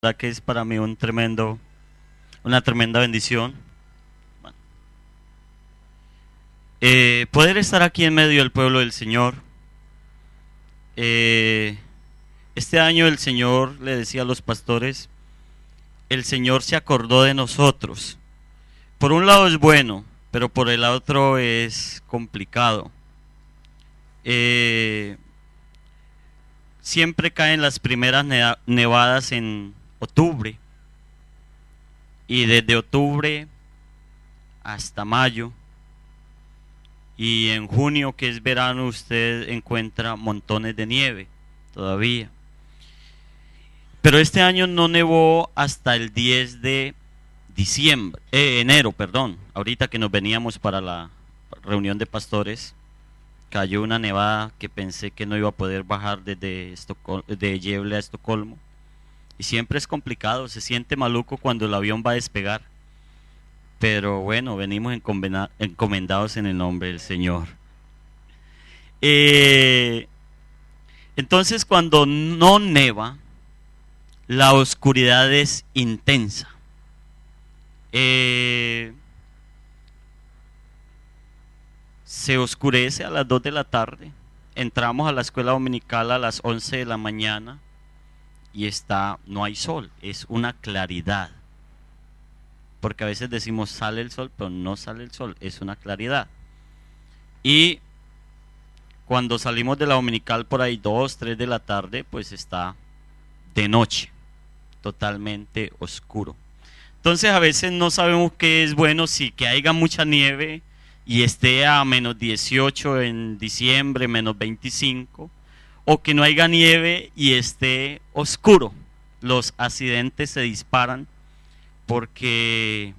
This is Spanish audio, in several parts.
verdad que es para mí una tremenda bendición. Bueno, poder estar aquí en medio del pueblo del Señor. Eh, este año el Señor le decía a los pastores, el Señor se acordó de nosotros. Por un lado es bueno, pero por el otro es complicado. Eh, Siempre caen las primeras nevadas en octubre, y desde octubre hasta mayo, y en junio, que es verano, usted encuentra montones de nieve todavía. Pero este año no nevó hasta el 10 de enero, perdón. Ahorita que nos veníamos para la reunión de pastores, cayó una nevada que pensé que no iba a poder bajar de Gävle a Estocolmo. Y siempre es complicado, se siente maluco cuando el avión va a despegar. Pero bueno, venimos encomendados en el nombre del Señor. Eh, entonces, cuando no neva, la oscuridad es intensa. Eh, Se oscurece a las 2 de la tarde. Entramos a la escuela dominical a las 11 de la mañana y no hay sol, es una claridad. Porque a veces decimos sale el sol, pero no sale el sol, es una claridad. Y cuando salimos de la dominical por ahí 2, 3 de la tarde, pues está de noche, totalmente oscuro. Entonces a veces no sabemos qué es bueno, si que haya mucha nieve y esté a menos 18 en diciembre, menos 25, o que no haya nieve y esté oscuro. Los accidentes se disparan porque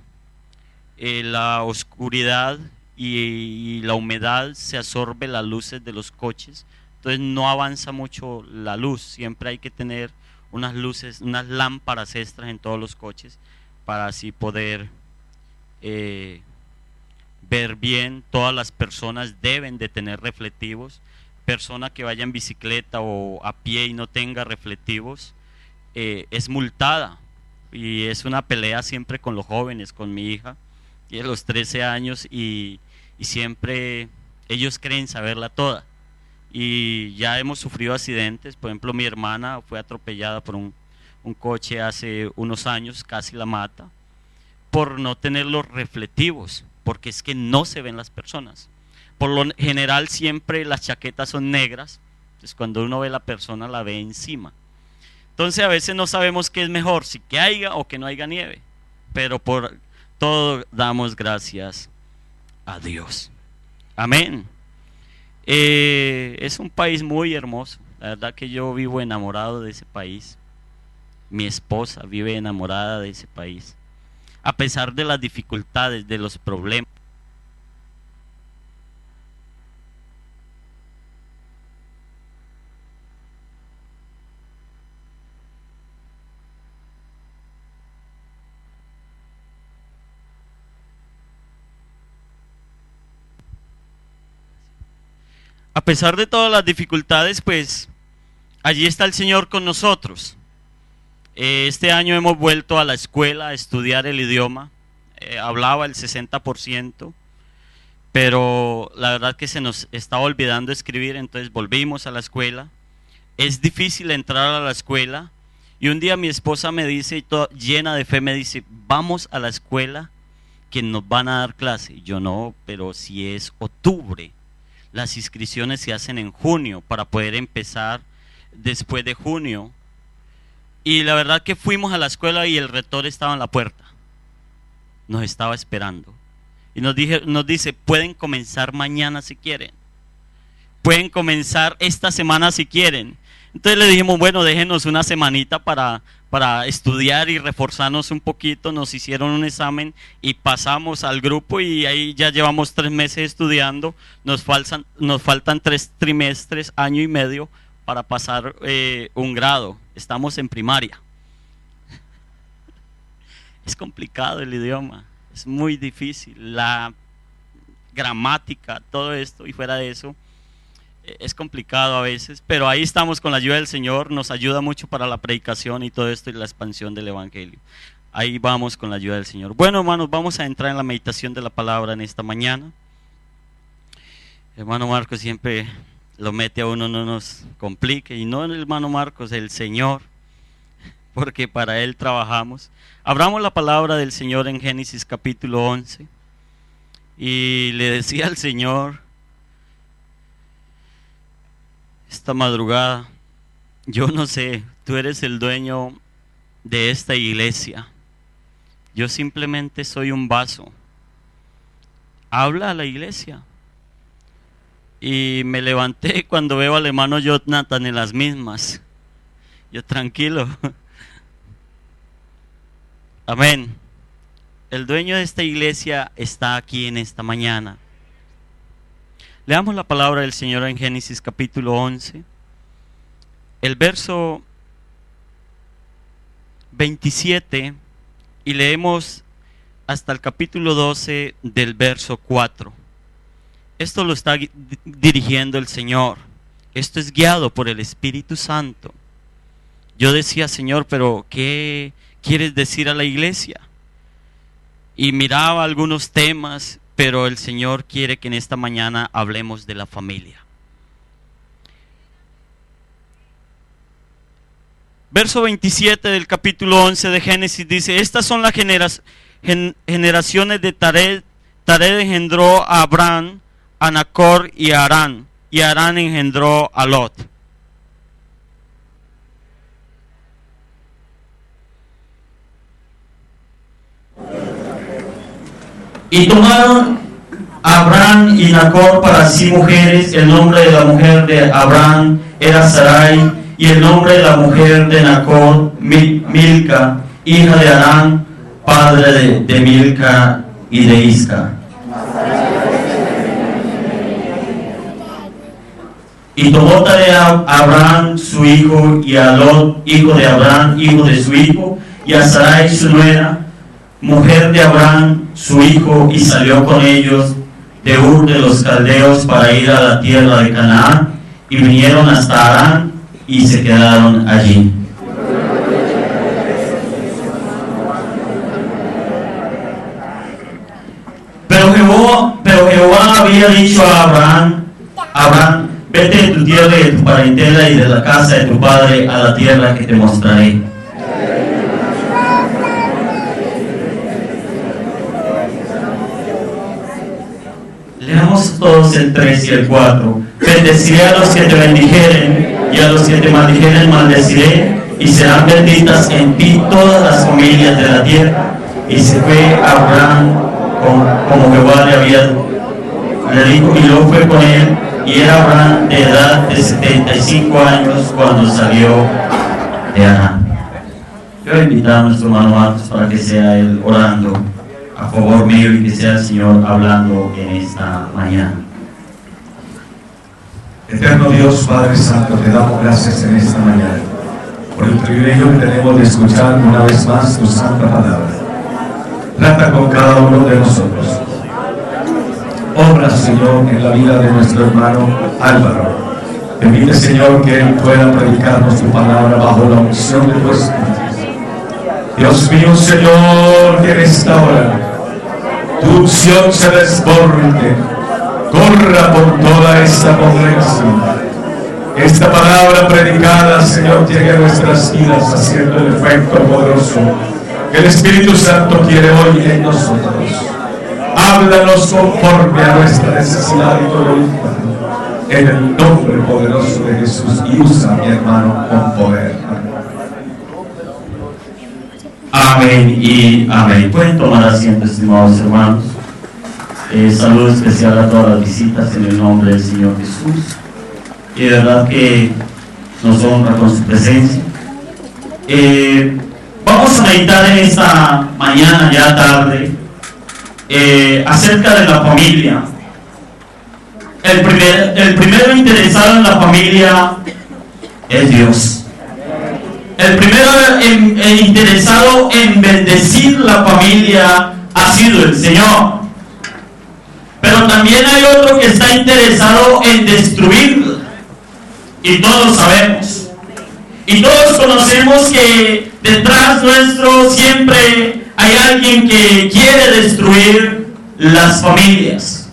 la oscuridad y la humedad se absorbe las luces de los coches, entonces no avanza mucho la luz. Siempre hay que tener unas luces, unas lámparas extras en todos los coches para así poder eh, ver bien. Todas las personas deben de tener reflectivos. Persona que vaya en bicicleta o a pie y no tenga reflectivos es multada, y es una pelea siempre con los jóvenes, con mi hija y a los 13 años, y siempre ellos creen saberla toda, y ya hemos sufrido accidentes. Por ejemplo, mi hermana fue atropellada por un coche hace unos años, casi la mata, por no tener los reflectivos, porque es que no se ven las personas. Por lo general siempre las chaquetas son negras, entonces cuando uno ve la persona la ve encima. Entonces a veces no sabemos qué es mejor, si que haya o que no haya nieve, pero por todo damos gracias a Dios. Amén. Es un país muy hermoso, la verdad que yo vivo enamorado de ese país. Mi esposa vive enamorada de ese país, a pesar de las dificultades, de los problemas. A pesar de todas las dificultades, pues allí está el Señor con nosotros. Este año hemos vuelto a la escuela a estudiar el idioma. Hablaba el 60%, pero la verdad que se nos estaba olvidando escribir, entonces volvimos a la escuela. Es difícil entrar a la escuela, y un día mi esposa me dice, llena de fe, me dice, vamos a la escuela que nos van a dar clase. Y yo, no, pero si es octubre, las inscripciones se hacen en junio para poder empezar después de junio. Y la verdad que fuimos a la escuela y el rector estaba en la puerta, nos estaba esperando. Y nos dice, pueden comenzar mañana si quieren, pueden comenzar esta semana si quieren. Entonces le dijimos, bueno, déjenos una semanita para estudiar y reforzarnos un poquito. Nos hicieron un examen y pasamos al grupo, y ahí ya llevamos 3 meses estudiando. Nos faltan 3 trimestres, año y medio, para pasar un grado. Estamos en primaria. Es complicado el idioma, es muy difícil, la gramática, todo esto, y fuera de eso, es complicado a veces, pero ahí estamos con la ayuda del Señor, nos ayuda mucho para la predicación y todo esto y la expansión del Evangelio. Ahí vamos con la ayuda del Señor. Bueno, hermanos, vamos a entrar en la meditación de la palabra en esta mañana. Hermano Marcos siempre lo mete a uno, no nos complique, y no el hermano Marcos, el Señor, porque para Él trabajamos. Abramos la palabra del Señor en Génesis capítulo 11, y le decía al Señor esta madrugada: yo no sé, tú eres el dueño de esta iglesia, yo simplemente soy un vaso, habla a la iglesia. Y me levanté cuando veo al hermano Jonathan en las mismas. Yo tranquilo. Amén. El dueño de esta iglesia está aquí en esta mañana. Leamos la palabra del Señor en Génesis capítulo 11. El verso 27 y leemos hasta el capítulo 12 del verso 4. Esto lo está dirigiendo el Señor. Esto es guiado por el Espíritu Santo. Yo decía: Señor, pero ¿qué quieres decir a la iglesia? Y miraba algunos temas, pero el Señor quiere que en esta mañana hablemos de la familia. Verso 27 del capítulo 11 de Génesis dice: estas son las generaciones de Tared. Tared engendró a Abraham, a Nacor y a Harán, y Harán engendró a Lot. Y tomaron Abraham y Nacor para sí mujeres. El nombre de la mujer de Abraham era Sarai, y el nombre de la mujer de Nacor, Milca, hija de Harán, padre de Milca y de Isca. Y tomó tarea a Abraham su hijo, y a Lot, hijo de Abraham, hijo de su hijo, y a Sarai su nuera, mujer de Abraham su hijo, y salió con ellos de Ur de los Caldeos para ir a la tierra de Canaán, y vinieron hasta Harán y se quedaron allí. Pero Jehová había dicho a Abraham: vete de tu tierra y de tu parentela y de la casa de tu padre a la tierra que te mostraré. Leamos todos el 3 y el 4. Bendeciré a los que te bendijeren, y a los que te maldijeren maldeciré, y serán benditas en ti todas las familias de la tierra. Y se fue Abraham como Jehová le dijo, y luego fue con él. Y era Abraham de edad de 75 años cuando salió de Harán. Quiero invitar a nuestro hermano Marcos para que sea él orando a favor mío y que sea el Señor hablando en esta mañana. Eterno Dios, Padre Santo, te damos gracias en esta mañana por el privilegio que tenemos de escuchar una vez más tu santa palabra. Trata con cada uno de nosotros. Obra, Señor, en la vida de nuestro hermano Álvaro. Permite, Señor, que él pueda predicarnos tu palabra bajo la unción de tu Espíritu. Dios mío, Señor, que en esta hora tu unción se desborde, corra por toda esta congregación. Esta palabra predicada, Señor, llegue a nuestras vidas haciendo el efecto poderoso que el Espíritu Santo quiere hoy en nosotros. Háblanos conforme a nuestra necesidad y tu voluntad, en el nombre poderoso de Jesús, y usa a mi hermano con poder. Amén y amén. Pueden tomar asiento, estimados hermanos. Saludo especial a todas las visitas en el nombre del Señor Jesús. Y de verdad que nos honra con su presencia. Vamos a meditar en esta mañana, ya tarde, acerca de la familia. El primero interesado en la familia es Dios. El primero interesado en bendecir la familia ha sido el Señor. Pero también hay otro que está interesado en destruirla. Y todos sabemos. Y todos conocemos que detrás nuestro siempre hay alguien que quiere destruir las familias.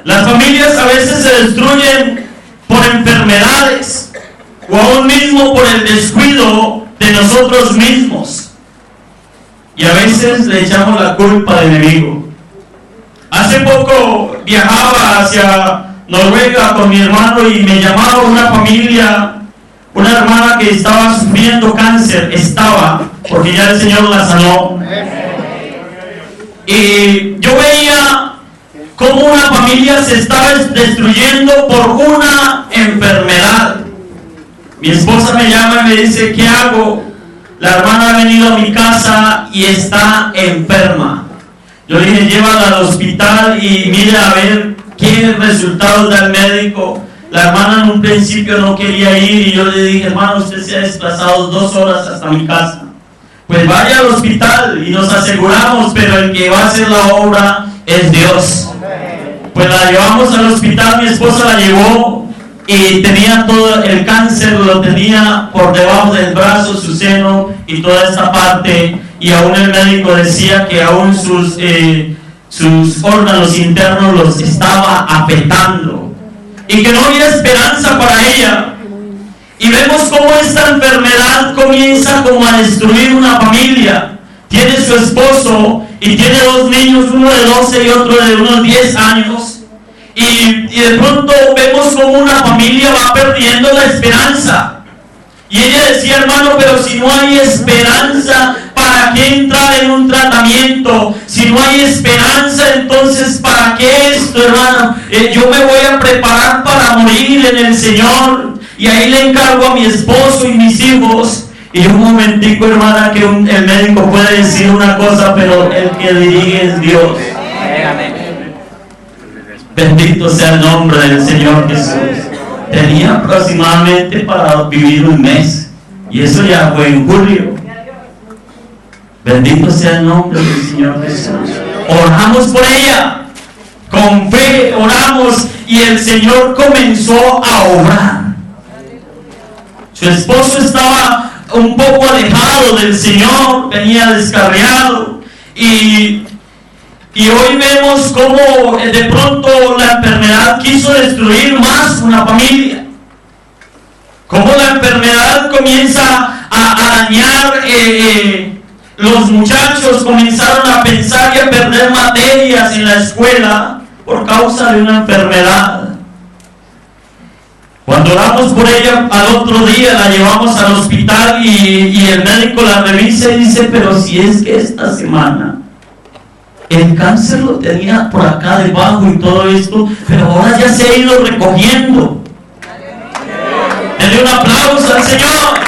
Las familias a veces se destruyen por enfermedades o aún mismo por el descuido de nosotros mismos. Y a veces le echamos la culpa al enemigo. Hace poco viajaba hacia Noruega con mi hermano y me llamaba una familia, una hermana que estaba sufriendo cáncer, porque ya el Señor la sanó. Y yo veía cómo una familia se estaba destruyendo por una enfermedad. Mi esposa me llama y me dice, ¿qué hago? La hermana ha venido a mi casa y está enferma. Yo le dije, llévala al hospital y mire a ver qué resultados da el médico. La hermana en un principio no quería ir y yo le dije, hermano, usted se ha desplazado 2 horas hasta mi casa. Pues vaya al hospital y nos aseguramos, pero el que va a hacer la obra es Dios. Pues la llevamos al hospital, mi esposa la llevó y tenía todo el cáncer, lo tenía por debajo del brazo, su seno y toda esta parte, y aún el médico decía que aún sus órganos internos los estaba afectando y que no había esperanza para ella. Y vemos cómo esta enfermedad comienza como a destruir una familia. Tiene su esposo y tiene 2 niños, uno de 12 y otro de unos 10 años. Y de pronto vemos cómo una familia va perdiendo la esperanza. Y ella decía, hermano, pero si no hay esperanza, ¿para qué entrar en un tratamiento? Si no hay esperanza, entonces ¿para qué esto, hermano? Yo me voy a preparar para morir en el Señor. Y ahí le encargo a mi esposo y mis hijos. Y un momentico, hermana, que el médico puede decir una cosa, pero el que dirige es Dios. Bendito sea el nombre del Señor Jesús. Tenía aproximadamente para vivir 1 mes. Y eso ya fue en julio. Bendito sea el nombre del Señor Jesús. Oramos por ella. Con fe oramos y el Señor comenzó a obrar. Su esposo estaba un poco alejado del Señor, venía descarriado. Y hoy vemos cómo de pronto la enfermedad quiso destruir más una familia. Cómo la enfermedad comienza a dañar, los muchachos comenzaron a pensar y a perder materias en la escuela por causa de una enfermedad. Cuando oramos por ella, al otro día la llevamos al hospital y el médico la revisa y dice, pero si es que esta semana el cáncer lo tenía por acá debajo y todo esto, pero ahora ya se ha ido recogiendo. Denle un aplauso al Señor.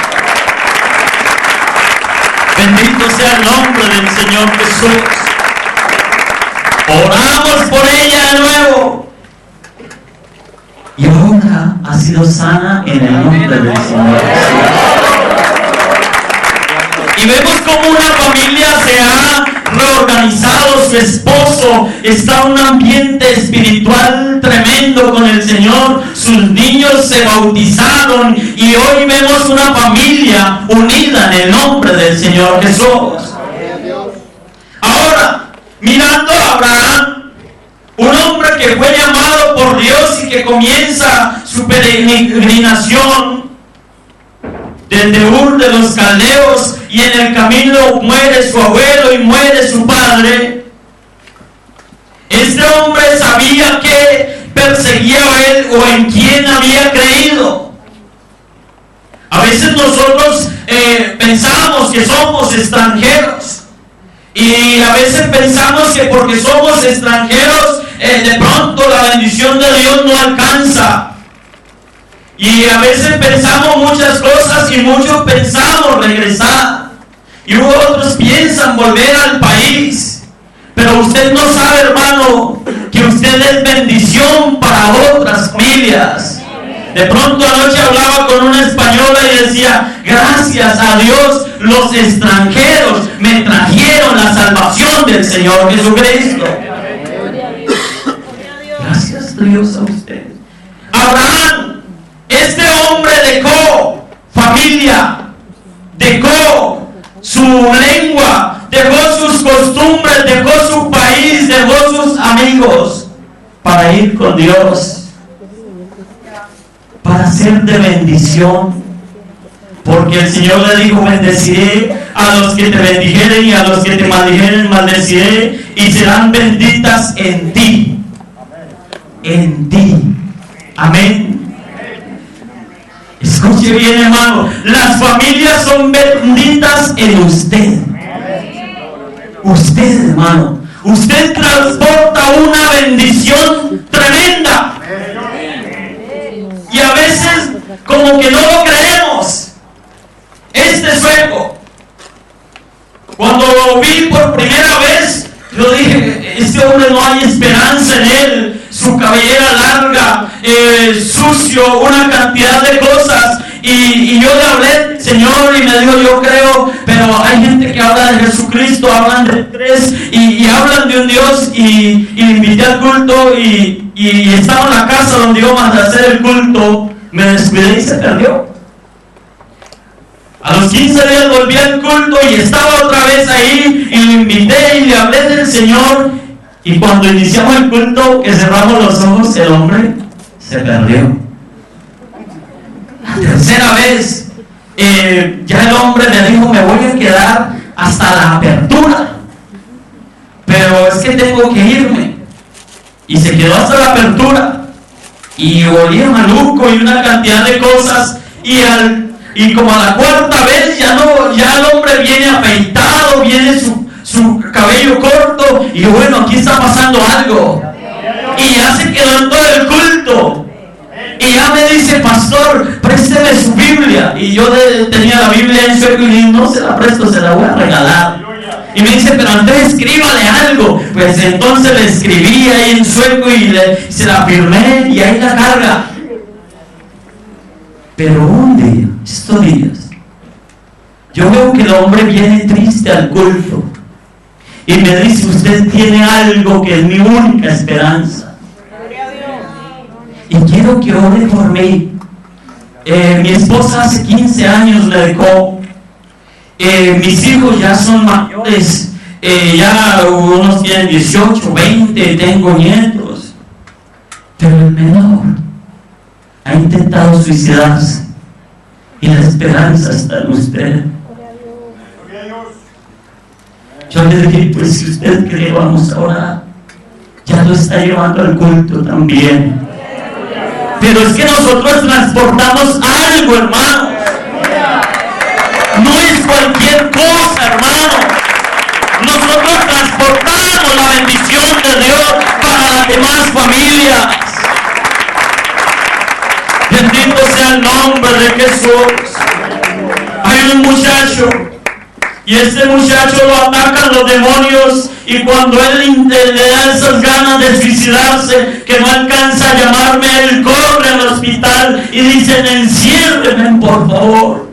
Bendito sea el nombre del Señor Jesús. Oramos por ella de nuevo. Y ahora ha sido sana en el nombre del Señor Jesús. Y vemos como una familia se ha reorganizado, su esposo está en un ambiente espiritual tremendo con el Señor, sus niños se bautizaron y hoy vemos una familia unida en el nombre del Señor Jesús. Ahora, mirando a Abraham, un hombre que fue llamado por Dios y que comienza su peregrinación desde Ur de los Caldeos, y en el camino muere su abuelo y muere su padre. Este hombre sabía que perseguía a él o en quién había creído. A veces nosotros pensamos que somos extranjeros y a veces pensamos que porque somos extranjeros de pronto la bendición de Dios no alcanza. Y a veces pensamos muchas cosas y muchos pensamos regresar. Y otros piensan volver al país. Pero usted no sabe, hermano, que usted es bendición para otras familias. De pronto anoche hablaba con una española y decía, gracias a Dios los extranjeros me trajeron la salvación del Señor Jesucristo. Gracias a Dios a usted. Abraham su lengua, dejó sus costumbres, dejó su país, dejó sus amigos para ir con Dios, para ser de bendición. Porque el Señor le dijo: bendeciré a los que te bendijeren y a los que te maldijeren maldeciré, y serán benditas en ti. En ti. Amén. Escuche bien, hermano, las familias son benditas en usted. Usted, hermano, usted transporta una bendición tremenda. Y a veces como que no lo creemos. Este sueco, cuando lo vi por primera vez, yo dije: este hombre no hay esperanza en él. Su cabellera larga, sucio, una cantidad de cosas. Y yo le hablé: Señor, y me dijo: yo creo, pero hay gente que habla de Jesucristo, hablan de tres y hablan de un Dios. Y le invité al culto y estaba en la casa donde íbamos a hacer el culto. Me descuidé y se perdió. A los 15 días volví al culto y estaba otra vez ahí, y lo invité y le hablé del Señor. Y cuando iniciamos el culto, que cerramos los ojos, el hombre se perdió. La tercera vez, ya el hombre me dijo: me voy a quedar hasta la apertura, pero es que tengo que irme. Y se quedó hasta la apertura, y olía maluco y una cantidad de cosas. Y como a la cuarta vez ya el hombre viene afeitado, viene su cabello corto, y bueno, aquí está pasando algo. Y ya se quedó en todo el culto. Y ya me dice: pastor, présteme su Biblia. Y yo tenía la Biblia en sueco y le dije: no se la presto, se la voy a regalar. Y me dice: pero entonces escríbale algo. Pues entonces le escribí ahí en sueco y se la firmé, y ahí la carga. Pero un día, estos días, yo veo que el hombre viene triste al culto y me dice: usted tiene algo que es mi única esperanza, y quiero que ore por mí. Mi esposa hace 15 años me dejó. Mis hijos ya son mayores, ya unos tienen 18, 20, tengo nietos, pero el menor ha intentado suicidarse, y la esperanza está en usted. Yo le dije: pues si usted cree, vamos a orar. Ya lo está llevando al culto también. Pero es que nosotros transportamos algo, hermano. No es cualquier cosa, hermano. Nosotros transportamos la bendición de Dios para las demás familias. Bendito sea el nombre de Jesús. Hay un muchacho, y este muchacho lo atacan los demonios, y cuando él le da esas ganas de suicidarse, que no alcanza a llamarme, él corre al hospital y dicen: enciérrenme, por favor.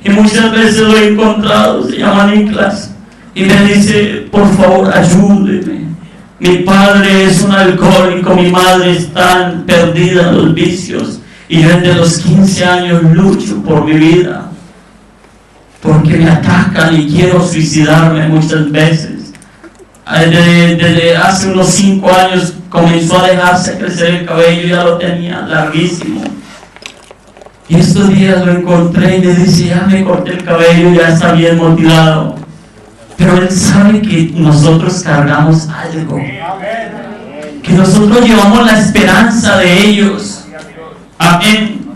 Y muchas veces lo he encontrado, se llama Niklas, y me dice: por favor, ayúdeme. Mi padre es un alcohólico, mi madre está perdida en los vicios, y yo desde los 15 años lucho por mi vida, porque me atacan y quiero suicidarme muchas veces. Desde hace unos 5 años comenzó a dejarse crecer el cabello, ya lo tenía larguísimo. Y estos días lo encontré y me dice: ya me corté el cabello, ya está bien motivado. Pero él sabe que nosotros cargamos algo, que nosotros llevamos la esperanza de ellos. Amén.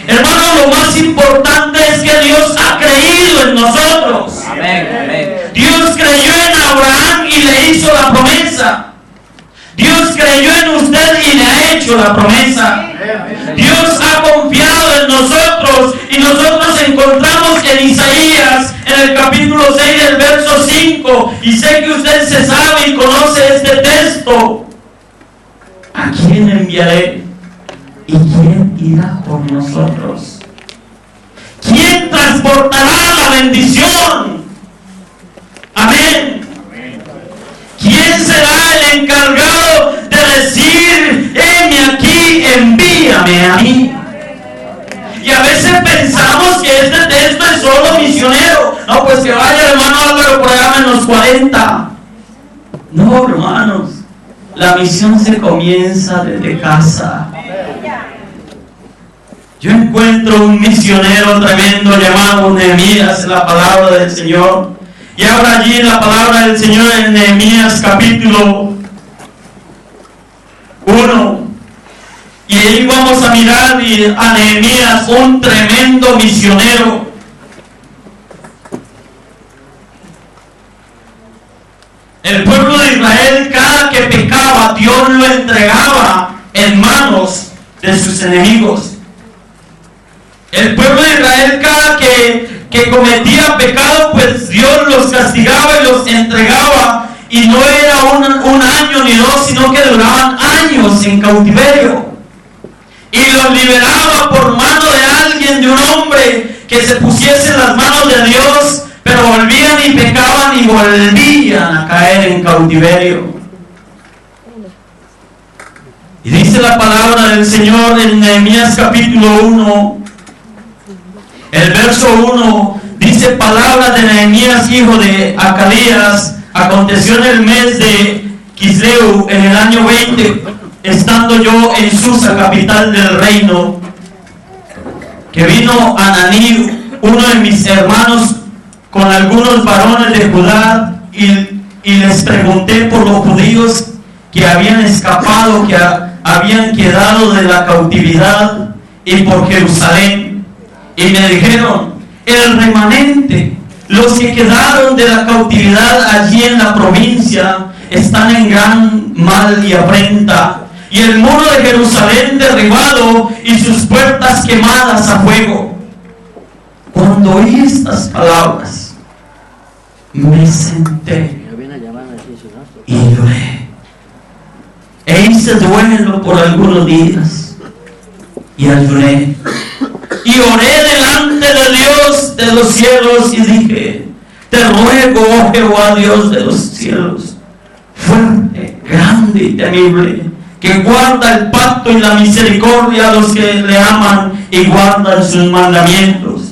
Hermano, lo más importante es que Dios ha creído en nosotros. Amén. Dios creyó en Abraham y le hizo la promesa. Dios creyó en usted y le ha hecho la promesa. Dios ha confiado en nosotros, y nosotros encontramos en Isaías, en el capítulo 6, del verso 5, y sé que usted se sabe y conoce este texto: ¿a quién enviaré? ¿Y quién irá por nosotros? ¿Quién transportará la bendición? Amén. ¿Quién será el encargado de decir: heme aquí, envíame a mí? Y a veces pensamos que este texto es solo misionero. No, pues que vaya el hermano Álvaro por allá menos 40. No, hermanos, la misión se comienza desde casa. Yo encuentro un misionero tremendo llamado Nehemías en la palabra del Señor. Y ahora allí en la palabra del Señor en Nehemías capítulo 1. Y ahí vamos a mirar a Nehemías, un tremendo misionero. El pueblo de Israel, cada que pecaba, Dios lo entregaba en manos de sus enemigos. El pueblo de Israel, cada que cometía pecado, pues Dios los castigaba y los entregaba. Y no era un año ni dos, sino que duraban años en cautiverio. Y los liberaba por mano de alguien, de un hombre que se pusiese en las manos de Dios, pero volvían y pecaban y volvían a caer en cautiverio. Y dice la palabra del Señor en Nehemías capítulo 1, el verso 1, dice: palabra de Nehemías, hijo de Acalías, aconteció en el mes de Quisleu, en el año 20, estando yo en Susa, capital del reino, que vino Ananí, uno de mis hermanos, con algunos varones de Judá, y les pregunté por los judíos que habían escapado, que habían quedado de la cautividad, y por Jerusalén. Y me dijeron: el remanente, los que quedaron de la cautividad allí en la provincia, están en gran mal y afrenta, y el muro de Jerusalén derribado y sus puertas quemadas a fuego. Cuando oí estas palabras, me senté y lloré, e hice duelo por algunos días, y ayuné, y oré delante de Dios de los cielos, y dije: te ruego, oh Jehová, Dios de los cielos, fuerte, grande y temible, que guarda el pacto y la misericordia a los que le aman y guardan sus mandamientos.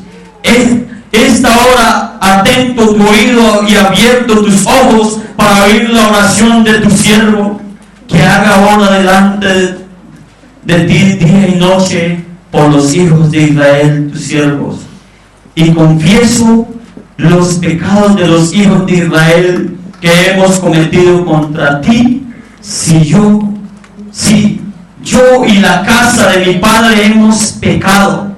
Esta hora atento tu oído y abierto tus ojos para oír la oración de tu siervo, que haga ahora delante de ti día y noche por los hijos de Israel, tus siervos. Y confieso los pecados de los hijos de Israel que hemos cometido contra ti, si yo y la casa de mi padre hemos pecado.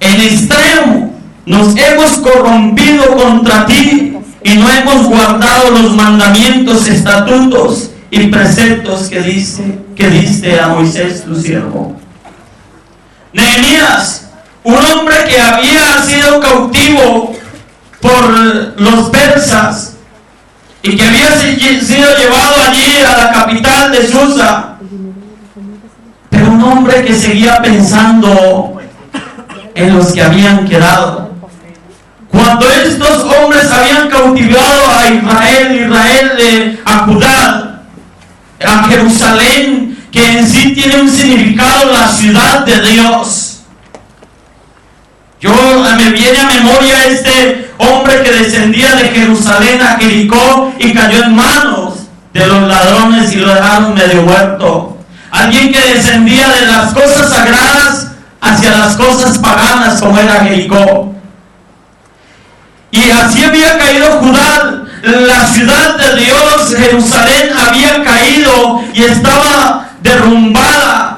En extremo nos hemos corrompido contra ti y no hemos guardado los mandamientos, estatutos y preceptos que diste a Moisés tu siervo. Nehemías, un hombre que había sido cautivo por los persas y que había sido llevado allí a la capital de Susa, pero un hombre que seguía pensando en los que habían quedado. Cuando estos hombres habían cautivado a Israel a Judá, a Jerusalén, que en sí tiene un significado, la ciudad de Dios. Me viene a memoria este hombre que descendía de Jerusalén a Jericó y cayó en manos de los ladrones y lo dejaron medio muerto. Alguien que descendía de las cosas sagradas hacia las cosas paganas, como era Jericó. Y así había caído Judá, la ciudad de Dios. Jerusalén había caído y estaba derrumbada.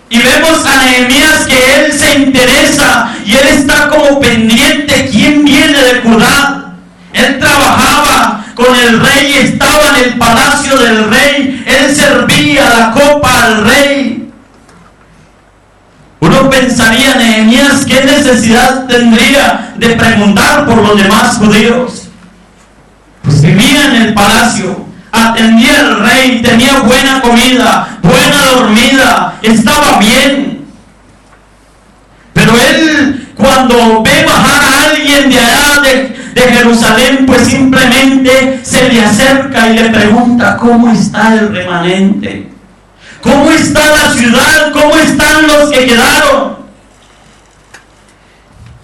Y vemos a Nehemías que él se interesa y él está como pendiente quién viene de Judá. Él trabajaba con el rey, estaba en el palacio del rey, él servía la copa al rey. Uno pensaría: Nehemías, ¿qué necesidad tendría de preguntar por los demás judíos? Pues vivía en el palacio, atendía al rey, tenía buena comida, buena dormida, estaba bien. Pero él, cuando ve bajar a alguien de allá de Jerusalén, pues simplemente se le acerca y le pregunta: ¿cómo está el remanente? ¿Cómo está la ciudad? ¿Cómo están los que quedaron?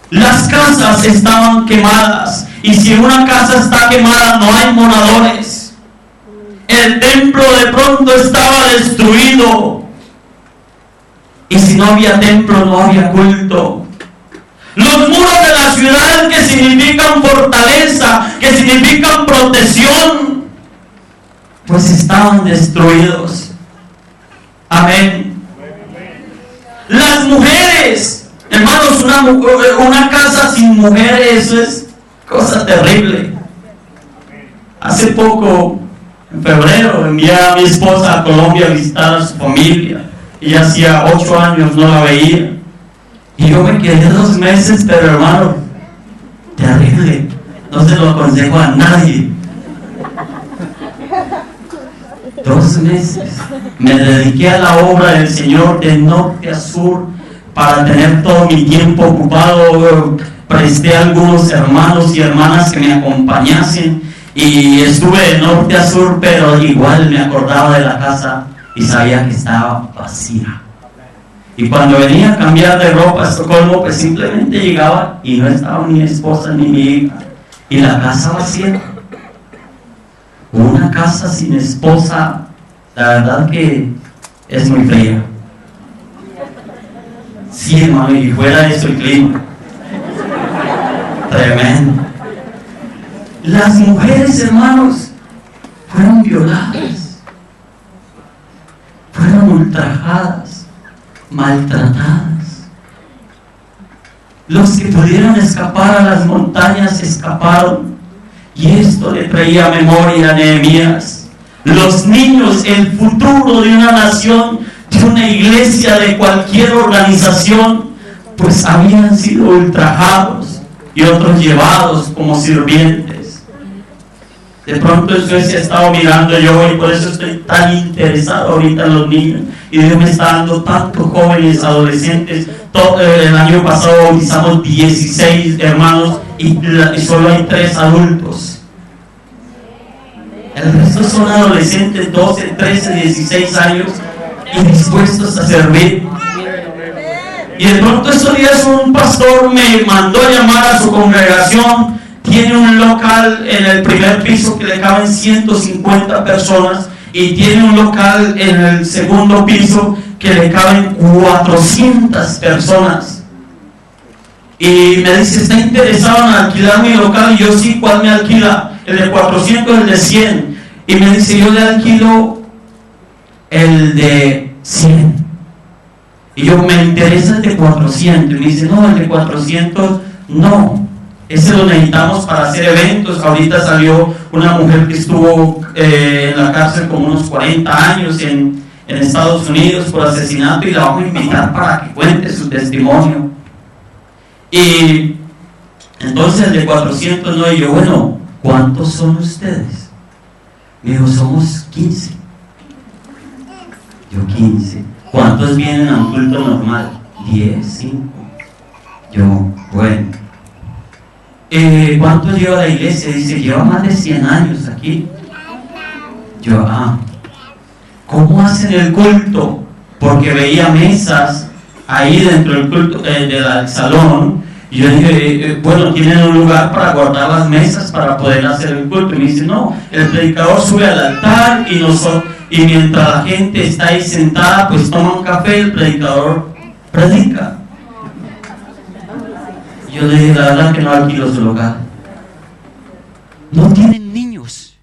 Las casas estaban quemadas Y si una casa está quemada, no hay moradores. El templo de pronto estaba destruido. Y si no había templo, no había culto. Los muros de la ciudad, que significan fortaleza, que significan protección, pues estaban destruidos. Amén. Las mujeres, hermanos, una casa sin mujeres, eso es cosa terrible. Hace poco, en febrero, envié a mi esposa a Colombia a visitar a su familia. Ella hacía 8 años no la veía. Y yo me quedé 2 meses, pero hermano, terrible. No se lo aconsejo a nadie. 2 meses. Me dediqué a la obra del Señor de norte a sur para tener todo mi tiempo ocupado. Presté a algunos hermanos y hermanas que me acompañasen y estuve de norte a sur, pero igual me acordaba de la casa y sabía que estaba vacía. Y cuando venía a cambiar de ropa a Estocolmo, pues simplemente llegaba y no estaba ni mi esposa ni mi hija. Y la casa vacía. Una casa sin esposa, la verdad que es muy fría. Sí, hermano, y fuera de eso el clima. Tremendo. Las mujeres, hermanos, fueron violadas, fueron ultrajadas, maltratadas. Los que pudieron escapar a las montañas escaparon, y esto le traía memoria a Nehemías. Los niños, el futuro de una nación, de una iglesia, de cualquier organización, pues habían sido ultrajados y otros llevados como sirvientes. De pronto en Suecia he estado mirando yo, y por eso estoy tan interesado ahorita en los niños, y Dios me está dando tantos jóvenes, adolescentes. El año pasado bautizamos 16 hermanos y solo hay 3 adultos. El resto son adolescentes, 12, 13, 16 años, y dispuestos a servir. Y de pronto estos días un pastor me mandó a llamar a su congregación. Tiene un local en el primer piso que le caben 150 personas, y tiene un local en el segundo piso que le caben 400 personas. Y me dice, ¿está interesado en alquilar mi local? Y yo, sí. ¿Cuál me alquila? El de 400, el de 100. Y me dice, yo le alquilo el de 100. Y yo, me interesa el de 400. Y me dice, no, el de 400 no. Ese lo necesitamos para hacer eventos. Ahorita salió una mujer que estuvo en la cárcel como unos 40 años en Estados Unidos por asesinato, y la vamos a invitar para que cuente su testimonio. Y entonces el de 400 no. Y yo, bueno, ¿cuántos son ustedes? Me dijo, somos 15. Yo, 15. ¿Cuántos vienen a un culto normal? 10, 5. Yo, bueno. ¿Cuánto lleva la iglesia? Dice, lleva más de 100 años aquí. Yo, ¿cómo hacen el culto? Porque veía mesas ahí dentro del culto, del salón. Y yo dije, bueno, ¿tienen un lugar para guardar las mesas para poder hacer el culto? Y me dice, no, el predicador sube al altar y mientras la gente está ahí sentada, pues toman café, el predicador predica. Yo le dije, la verdad que no alquilo su local. No tienen niños.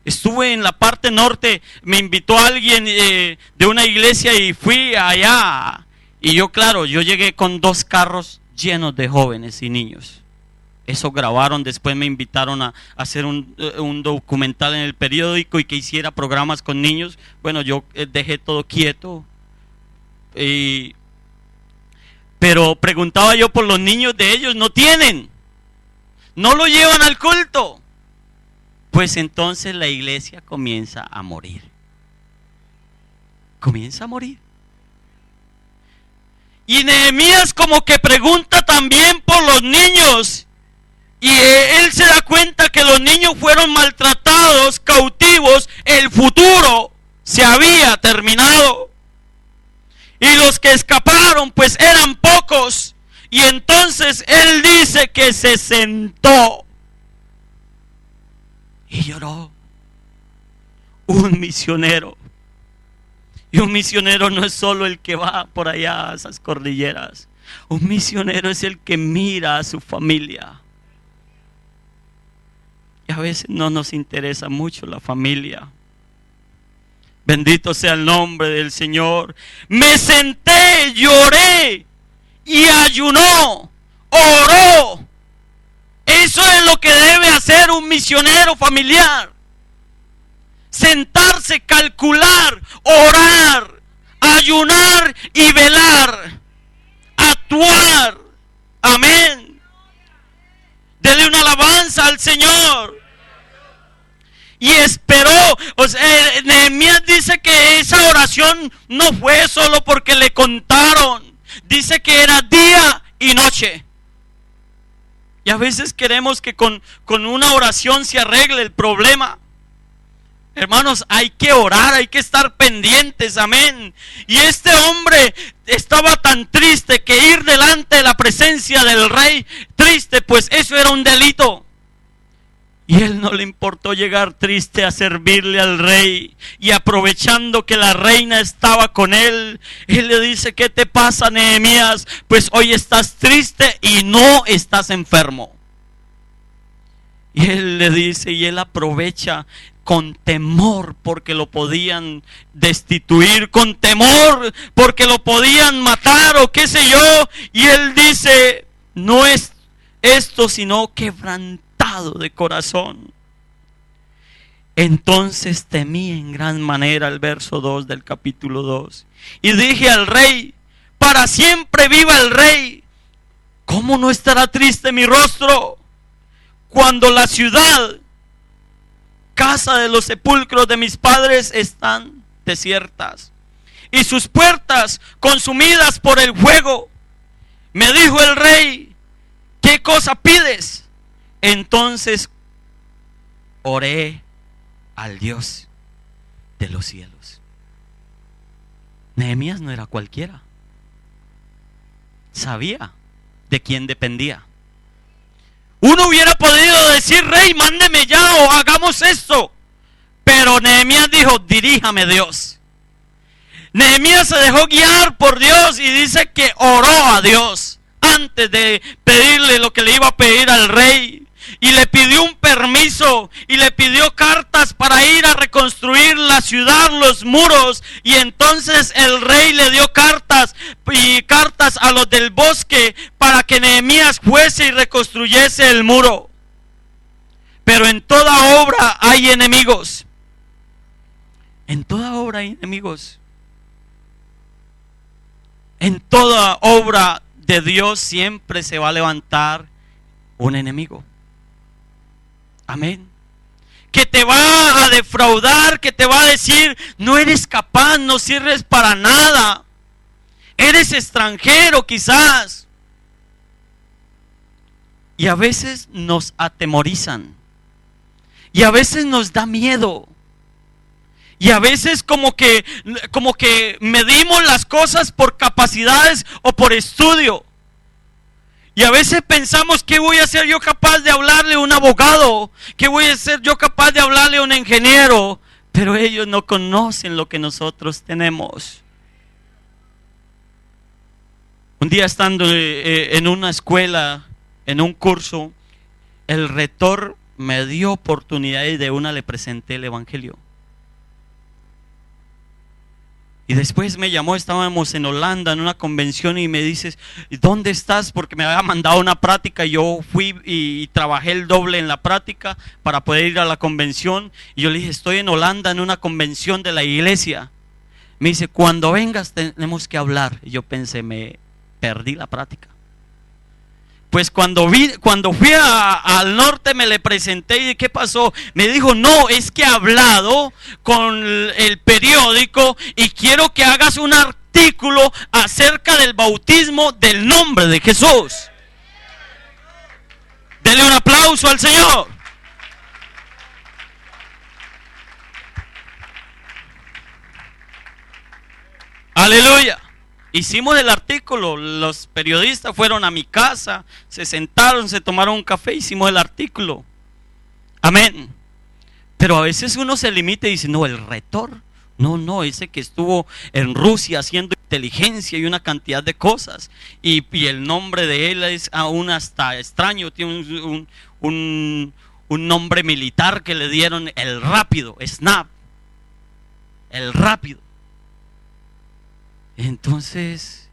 Estuve en la parte norte, me invitó alguien de una iglesia y fui allá. Y yo, claro, yo llegué con 2 carros llenos de jóvenes y niños. Eso grabaron, después me invitaron a hacer un documental en el periódico y que hiciera programas con niños. Bueno, yo dejé todo quieto. Pero preguntaba yo por los niños de ellos, no tienen. No lo llevan al culto. Pues entonces la iglesia comienza a morir. Comienza a morir. Y Nehemías como que pregunta también por los niños. Y él se da cuenta que los niños fueron maltratados, cautivos. El futuro se había terminado. Y los que escaparon pues eran pocos. Y entonces él dice, dice que se sentó y lloró. Un misionero. Y un misionero no es solo el que va por allá a esas cordilleras. Un misionero es el que mira a su familia. Y a veces no nos interesa mucho la familia. Bendito sea el nombre del Señor. Me senté, lloré y ayunó, oró. Eso es lo que debe hacer un misionero familiar. Sentarse, calcular, orar, ayunar y velar. Actuar. Amén. Dele una alabanza al Señor. Y esperó. O sea, Nehemías dice que esa oración no fue solo porque le contaron. Dice que era día y noche. Y a veces queremos que con una oración se arregle el problema. Hermanos, hay que orar, hay que estar pendientes, amén. Y este hombre estaba tan triste que ir delante de la presencia del rey, triste, pues eso era un delito. Y él no le importó llegar triste a servirle al rey. Y aprovechando que la reina estaba con él, él le dice: ¿qué te pasa, Nehemías? Pues hoy estás triste y no estás enfermo. Y él le dice, y él aprovecha con temor porque lo podían destituir, con temor porque lo podían matar o qué sé yo. Y él dice: no es esto sino quebrantado de corazón. Entonces temí en gran manera, el verso 2 del capítulo 2. Y dije al rey: para siempre viva el rey. ¿Cómo no estará triste mi rostro cuando la ciudad, casa de los sepulcros de mis padres, están desiertas y sus puertas consumidas por el fuego? Me dijo el rey: ¿qué cosa pides? Entonces oré al Dios de los cielos. Nehemías no era cualquiera. Sabía de quién dependía. Uno hubiera podido decir: rey, mándeme ya o hagamos esto. Pero Nehemías dijo: diríjame Dios. Nehemías se dejó guiar por Dios y dice que oró a Dios antes de pedirle lo que le iba a pedir al rey. Y le pidió un permiso y le pidió cartas para ir a reconstruir la ciudad, los muros. Y entonces el rey le dio cartas a los del bosque para que Nehemías fuese y reconstruyese el muro. Pero en toda obra hay enemigos. En toda obra hay enemigos. En toda obra de Dios siempre se va a levantar un enemigo. Amén. Que te va a defraudar, que te va a decir: no eres capaz, no sirves para nada, eres extranjero quizás. Y a veces nos atemorizan. Y a veces nos da miedo. Y a veces como que medimos las cosas por capacidades o por estudio. Y a veces pensamos: ¿qué voy a ser yo capaz de hablarle a un abogado? ¿Qué voy a ser yo capaz de hablarle a un ingeniero? Pero ellos no conocen lo que nosotros tenemos. Un día estando en una escuela, en un curso, el rector me dio oportunidad y de una le presenté el evangelio. Y después me llamó, estábamos en Holanda en una convención y me dices: ¿dónde estás? Porque me había mandado una práctica y yo fui y trabajé el doble en la práctica para poder ir a la convención. Y yo le dije: estoy en Holanda en una convención de la iglesia. Me dice: cuando vengas tenemos que hablar. Y yo pensé: me perdí la práctica. Pues cuando fui al norte me le presenté y ¿qué pasó? Me dijo: no, es que he hablado con el periódico y quiero que hagas un artículo acerca del bautismo del nombre de Jesús. Denle un aplauso al Señor. Aleluya. Hicimos el artículo, los periodistas fueron a mi casa, se sentaron, se tomaron un café, hicimos el artículo. Amén. Pero a veces uno se limita y dice, no, el rector, no, ese que estuvo en Rusia haciendo inteligencia y una cantidad de cosas. Y el nombre de él es aún hasta extraño, tiene un nombre militar que le dieron, el rápido, Snap, el rápido. Entonces,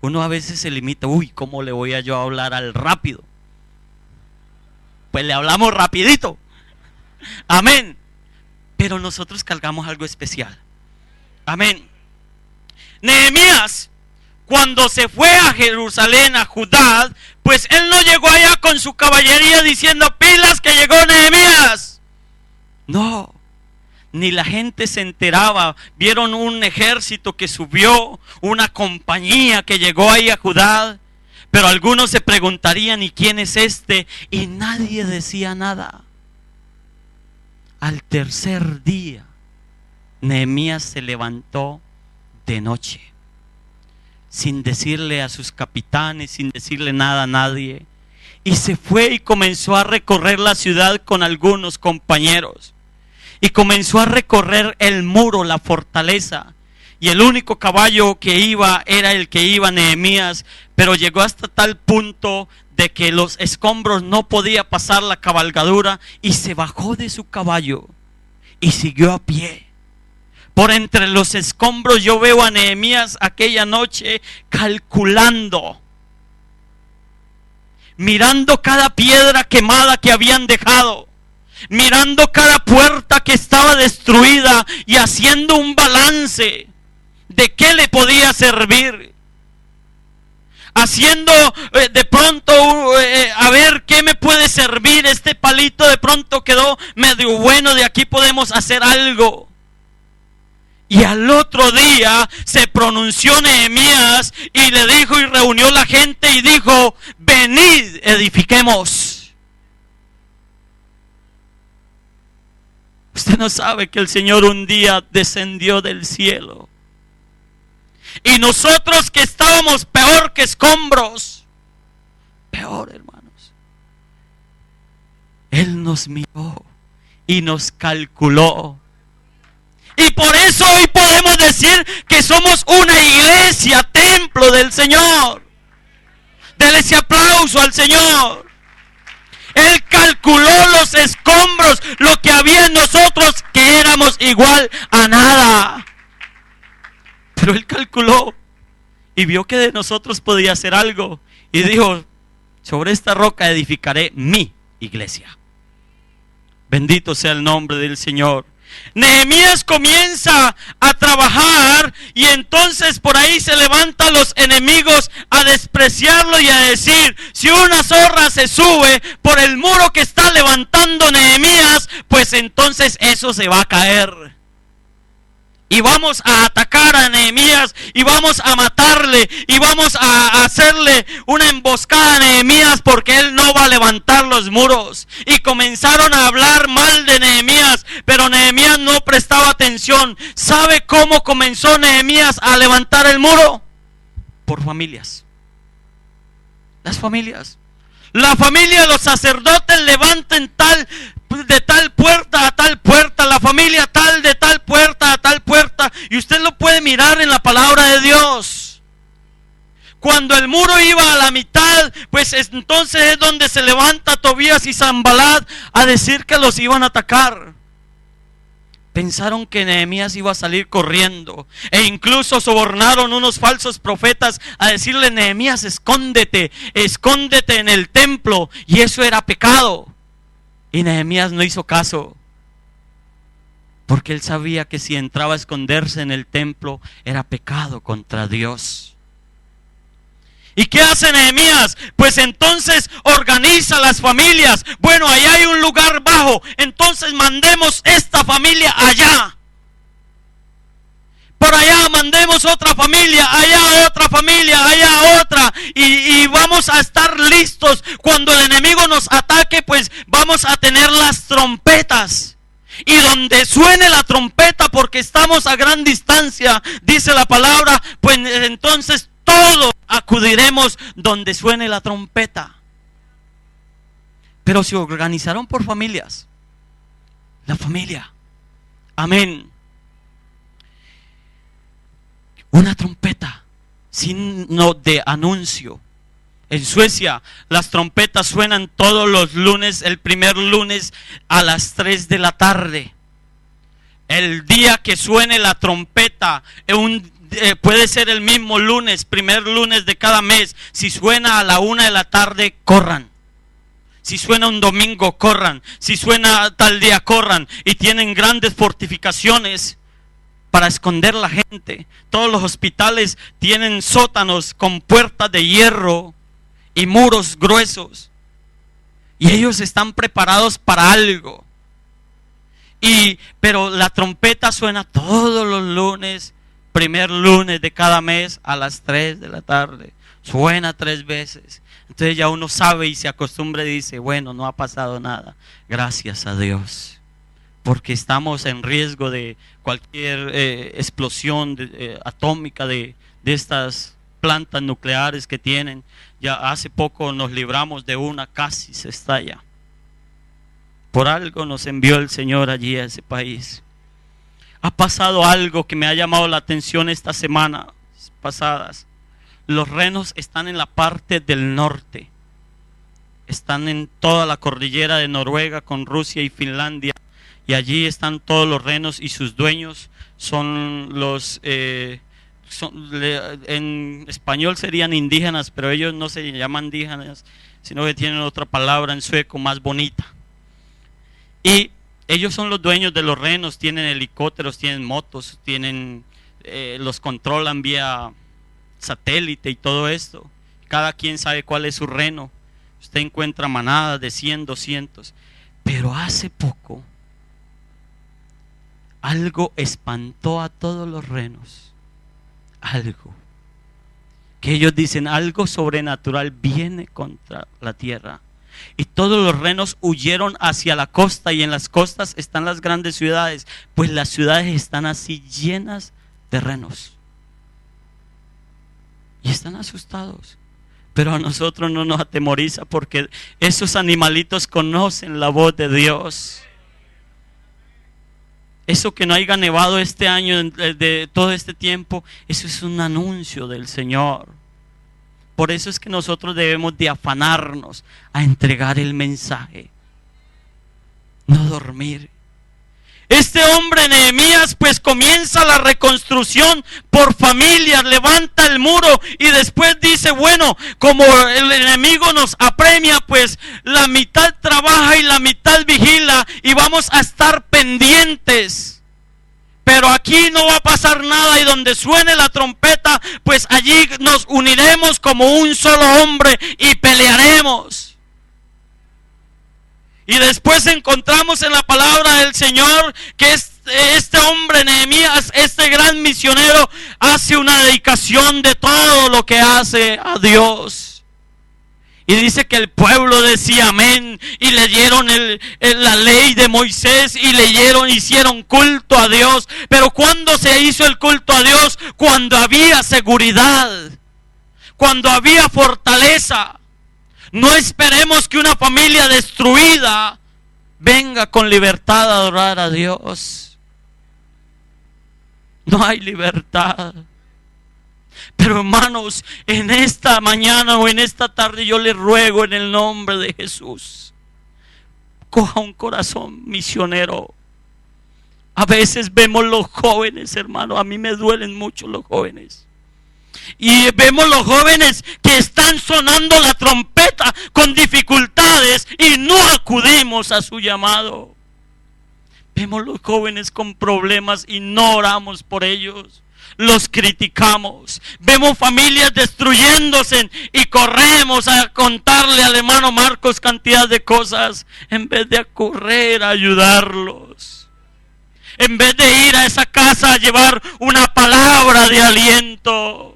uno a veces se limita, ¿cómo le voy a yo hablar al rápido? Pues le hablamos rapidito. Amén. Pero nosotros cargamos algo especial. Amén. Nehemías, cuando se fue a Jerusalén, a Judá, pues él no llegó allá con su caballería diciendo, pilas que llegó Nehemías. No, ni la gente se enteraba. Vieron un ejército que subió, una compañía que llegó ahí a Judá, pero algunos se preguntarían, ¿y quién es este? Y nadie decía nada. Al tercer día, Nehemías se levantó de noche, sin decirle a sus capitanes, sin decirle nada a nadie, y se fue y comenzó a recorrer la ciudad con algunos compañeros, y comenzó a recorrer el muro, la fortaleza, y el único caballo que iba era el que iba Nehemías, pero llegó hasta tal punto de que los escombros no podía pasar la cabalgadura, y se bajó de su caballo y siguió a pie. Por entre los escombros yo veo a Nehemías aquella noche calculando, mirando cada piedra quemada que habían dejado, mirando cada puerta que estaba destruida y haciendo un balance de qué le podía servir. Haciendo de pronto, a ver qué me puede servir, este palito de pronto quedó medio bueno, de aquí podemos hacer algo. Y al otro día se pronunció Nehemías y le dijo y reunió la gente y dijo, venid, edifiquemos. Usted no sabe que el Señor un día descendió del cielo. Y nosotros que estábamos peor que escombros, peor, hermanos, Él nos miró y nos calculó. Y por eso hoy podemos decir que somos una iglesia, templo del Señor. Dele ese aplauso al Señor. Él calculó los escombros, lo que había en nosotros, que éramos igual a nada. Pero Él calculó y vio que de nosotros podía hacer algo. Y dijo, sobre esta roca edificaré mi iglesia. Bendito sea el nombre del Señor. Nehemías comienza a trabajar y entonces por ahí se levantan los enemigos a despreciarlo y a decir, si una zorra se sube por el muro que está levantando Nehemías, pues entonces eso se va a caer. Y vamos a atacar a Nehemías y vamos a matarle y vamos a hacerle una emboscada a Nehemías porque él no va a levantar los muros. Y comenzaron a hablar mal de Nehemías, pero Nehemías no prestaba atención. ¿Sabe cómo comenzó Nehemías a levantar el muro? Por familias. Las familias. La familia de los sacerdotes levanten de tal puerta a tal puerta, la familia tal de tal puerta a tal puerta, y usted lo puede mirar en la palabra de Dios. Cuando el muro iba a la mitad, pues entonces es donde se levanta Tobías y Sanbalat a decir que los iban a atacar. Pensaron que Nehemías iba a salir corriendo e incluso sobornaron unos falsos profetas a decirle, Nehemías, escóndete en el templo, y eso era pecado. Y Nehemías no hizo caso, porque él sabía que si entraba a esconderse en el templo era pecado contra Dios. ¿Y qué hace Nehemías? Pues entonces organiza las familias. Bueno, allá hay un lugar bajo, entonces mandemos esta familia allá. Por allá mandemos otra familia, allá otra familia, allá otra. Y vamos a estar listos cuando el enemigo nos ataque, pues vamos a tener las trompetas. Y donde suene la trompeta, porque estamos a gran distancia, dice la palabra, pues entonces todos acudiremos donde suene la trompeta. Pero se organizaron por familias. La familia. Amén. Una trompeta, signo de anuncio. En Suecia las trompetas suenan todos los lunes, el primer lunes a las 3 de la tarde. El día que suene la trompeta, puede ser el mismo lunes, primer lunes de cada mes. Si suena a la 1 de la tarde, corran. Si suena un domingo, corran. Si suena tal día, corran. Y tienen grandes fortificaciones para esconder la gente. Todos los hospitales tienen sótanos con puertas de hierro y muros gruesos. Y ellos están preparados para algo. Pero la trompeta suena todos los lunes, primer lunes de cada mes a las 3 de la tarde. Suena 3 veces. Entonces ya uno sabe y se acostumbra y dice, bueno, no ha pasado nada. Gracias a Dios. Porque estamos en riesgo de cualquier explosión atómica de estas plantas nucleares que tienen. Ya hace poco nos libramos de una, casi se estalla. Por algo nos envió el Señor allí a ese país. Ha pasado algo que me ha llamado la atención estas semanas pasadas. Los renos están en la parte del norte. Están en toda la cordillera de Noruega con Rusia y Finlandia. Y allí están todos los renos y sus dueños son los... en español serían indígenas, pero ellos no se llaman indígenas, sino que tienen otra palabra en sueco más bonita. Y ellos son los dueños de los renos, tienen helicópteros, tienen motos, los controlan vía satélite y todo esto. Cada quien sabe cuál es su reno. Usted encuentra manadas de 100, 200. Pero hace poco algo espantó a todos los renos. Algo que ellos dicen, algo sobrenatural viene contra la tierra. Y todos los renos huyeron hacia la costa, y en las costas están las grandes ciudades, pues las ciudades están así llenas de renos. Y están asustados. Pero a nosotros no nos atemoriza, porque esos animalitos conocen la voz de Dios. Eso que no haya nevado este año, de todo este tiempo, eso es un anuncio del Señor. Por eso es que nosotros debemos de afanarnos a entregar el mensaje. No dormir. Este hombre Nehemías pues comienza la reconstrucción por familias, levanta el muro y después dice, bueno, como el enemigo nos apremia, pues la mitad trabaja y la mitad vigila y vamos a estar pendientes. Pero aquí no va a pasar nada, y donde suene la trompeta, pues allí nos uniremos como un solo hombre y pelearemos. Y después encontramos en la palabra del Señor que este hombre Nehemías, este gran misionero, hace una dedicación de todo lo que hace a Dios. Y dice que el pueblo decía amén, y leyeron la ley de Moisés, y hicieron culto a Dios. Pero ¿cuándo se hizo el culto a Dios? Cuando había seguridad, cuando había fortaleza. No esperemos que una familia destruida venga con libertad a adorar a Dios. No hay libertad. Pero hermanos, en esta mañana o en esta tarde yo les ruego en el nombre de Jesús, coja un corazón misionero. A veces vemos los jóvenes, hermano, a mí me duelen mucho los jóvenes. Y vemos los jóvenes que están sonando la trompeta con dificultades y no acudimos a su llamado. Vemos los jóvenes con problemas y no oramos por ellos. Los criticamos. Vemos familias destruyéndose y corremos a contarle al hermano Marcos cantidad de cosas en vez de correr a ayudarlos. En vez de ir a esa casa a llevar una palabra de aliento.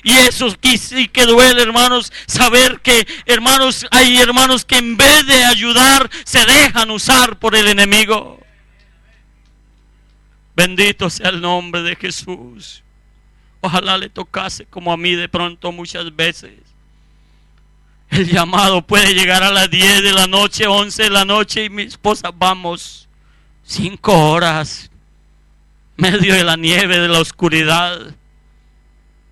Y eso sí que duele, hermanos, saber que, hermanos, hay hermanos que en vez de ayudar se dejan usar por el enemigo. Bendito sea el nombre de Jesús. Ojalá le tocase como a mí de pronto muchas veces. El llamado puede llegar a las 10 de la noche, 11 de la noche y mi esposa, vamos, 5 horas, medio de la nieve, de la oscuridad.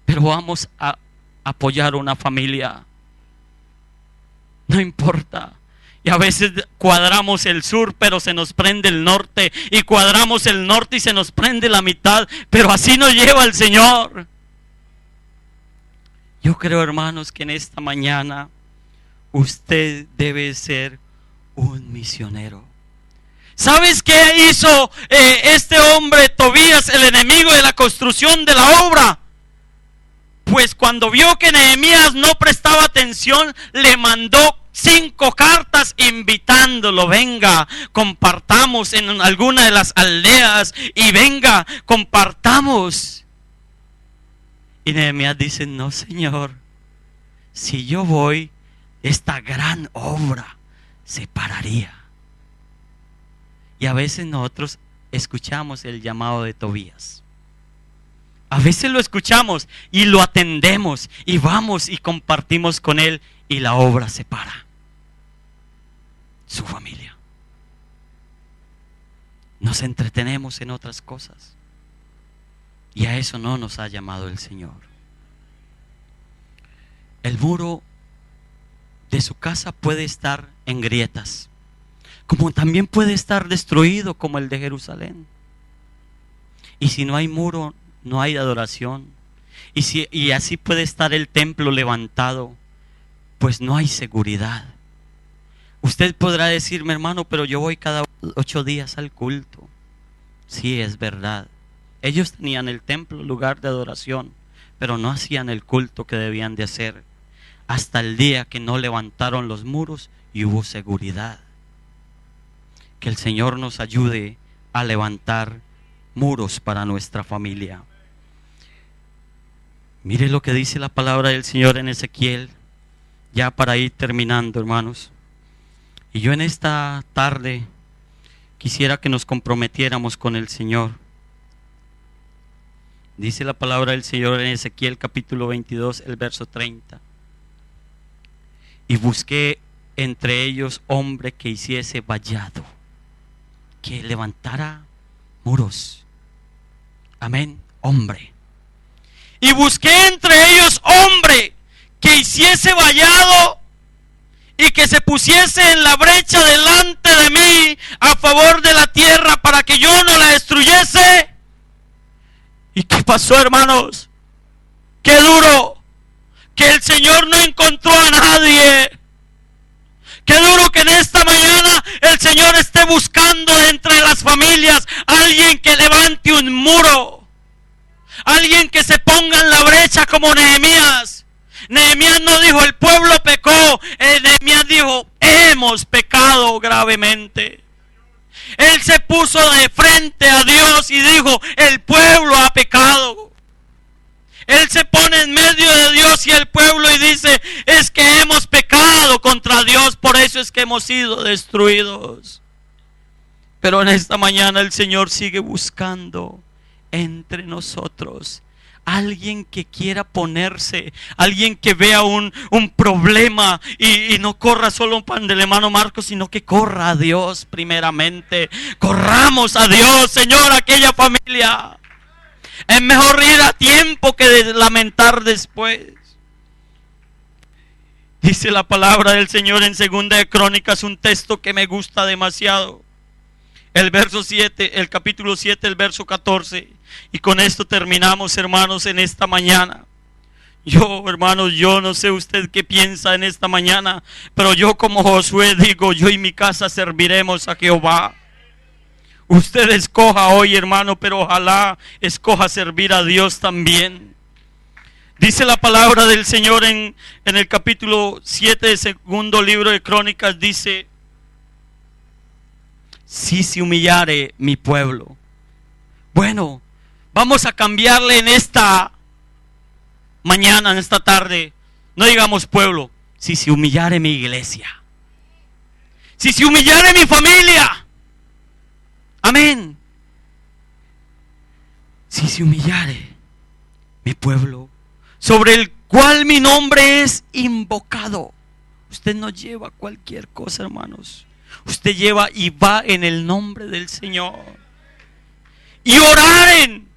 Pero vamos a apoyar una familia. No importa. Y a veces cuadramos el sur, pero se nos prende el norte. Y cuadramos el norte y se nos prende la mitad. Pero así nos lleva el Señor. Yo creo, hermanos, que en esta mañana usted debe ser un misionero. ¿Sabes qué hizo este hombre Tobías, el enemigo de la construcción de la obra? Pues cuando vio que Nehemías no prestaba atención, le mandó 5 cartas invitándolo: venga, compartamos en alguna de las aldeas y venga, compartamos. Y Nehemías dice: no, Señor, si yo voy, esta gran obra se pararía. Y a veces nosotros escuchamos el llamado de Tobías. A veces lo escuchamos y lo atendemos y vamos y compartimos con él y la obra se para. Su familia. Nos entretenemos en otras cosas y a eso no nos ha llamado el Señor. El muro de su casa puede estar en grietas, como también puede estar destruido como el de Jerusalén. Y si no hay muro, no hay adoración. Y así puede estar el templo levantado, pues no hay seguridad. Usted podrá decirme: hermano, pero yo voy cada 8 días al culto. Sí, es verdad. Ellos tenían el templo, lugar de adoración, pero no hacían el culto que debían de hacer, hasta el día que no levantaron los muros y hubo seguridad. Que el Señor nos ayude a levantar muros para nuestra familia. Mire lo que dice la palabra del Señor en Ezequiel, ya para ir terminando, hermanos. Y yo en esta tarde quisiera que nos comprometiéramos con el Señor. Dice la palabra del Señor en Ezequiel capítulo 22, el verso 30. Y busqué entre ellos hombre que hiciese vallado, que levantara muros. Amén, hombre. Y busqué entre ellos hombre que hiciese vallado y que se pusiese en la brecha delante de mí a favor de la tierra para que yo no la destruyese. ¿Y qué pasó, hermanos? ¡Qué duro! Que el Señor no encontró a nadie. ¡Qué duro que en esta mañana el Señor esté buscando entre las familias alguien que levante un muro! Alguien que se ponga en la brecha como Nehemías. Nehemías no dijo: el pueblo pecó. Nehemías dijo: hemos pecado gravemente. Él se puso de frente a Dios y dijo: el pueblo ha pecado. Él se pone en medio de Dios y el pueblo y dice: es que hemos pecado contra Dios, por eso es que hemos sido destruidos. Pero en esta mañana el Señor sigue buscando entre nosotros alguien que quiera ponerse, alguien que vea un problema y no corra solo pan del hermano Marcos, sino que corra a Dios primeramente. Corramos a Dios, Señor, aquella familia. Es mejor ir a tiempo que de lamentar después. Dice la palabra del Señor en 2 de Crónicas, un texto que me gusta demasiado. El verso 7, el capítulo 7, el verso 14. Y con esto terminamos, hermanos, en esta mañana. Yo, hermanos, yo no sé usted qué piensa en esta mañana, pero yo como Josué digo: yo y mi casa serviremos a Jehová. Usted escoja hoy, hermano, pero ojalá escoja servir a Dios también. Dice la palabra del Señor en el capítulo 7 del segundo libro de Crónicas, dice: si se humillare mi pueblo. Bueno, vamos a cambiarle en esta mañana, en esta tarde, no digamos pueblo, si se humillare mi iglesia, si se humillare mi familia, amén, si se humillare mi pueblo, sobre el cual mi nombre es invocado. Usted no lleva cualquier cosa, hermanos. Usted lleva y va en el nombre del Señor. Y oraren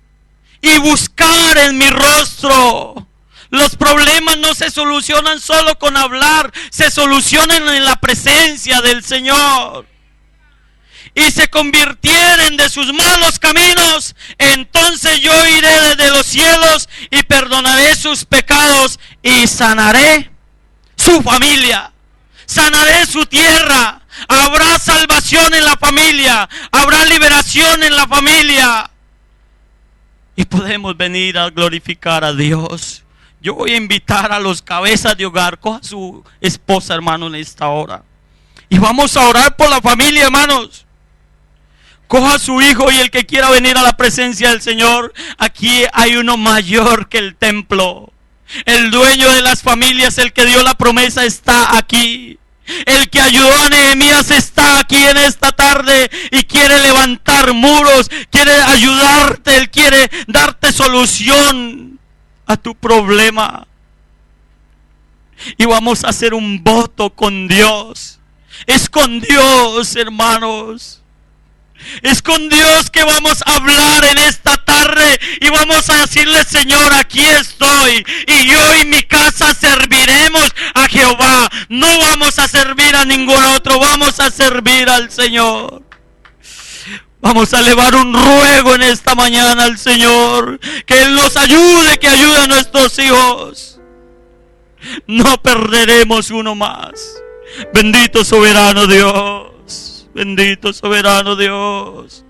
y buscar en mi rostro. Los problemas no se solucionan solo con hablar, se solucionan en la presencia del Señor. Y se convirtieren de sus malos caminos, entonces yo iré desde los cielos y perdonaré sus pecados y sanaré su familia, sanaré su tierra. Habrá salvación en la familia, habrá liberación en la familia. Y podemos venir a glorificar a Dios. Yo voy a invitar a los cabezas de hogar, coja a su esposa, hermano, en esta hora. Y vamos a orar por la familia, hermanos. Coja a su hijo y el que quiera venir a la presencia del Señor. Aquí hay uno mayor que el templo. El dueño de las familias, el que dio la promesa, está aquí. El que ayudó a Nehemías está aquí en esta tarde y quiere levantar muros, quiere ayudarte, Él quiere darte solución a tu problema. Y vamos a hacer un voto con Dios. Es con Dios, hermanos. Es con Dios que vamos a hablar en esta tarde y vamos a decirle: Señor, aquí estoy y yo y mi casa serviremos a Jehová. No vamos a servir a ningún otro, vamos a servir al Señor. Vamos a elevar un ruego en esta mañana al Señor, que Él nos ayude, que ayude a nuestros hijos. No perderemos uno más. Bendito soberano Dios. Bendito soberano Dios.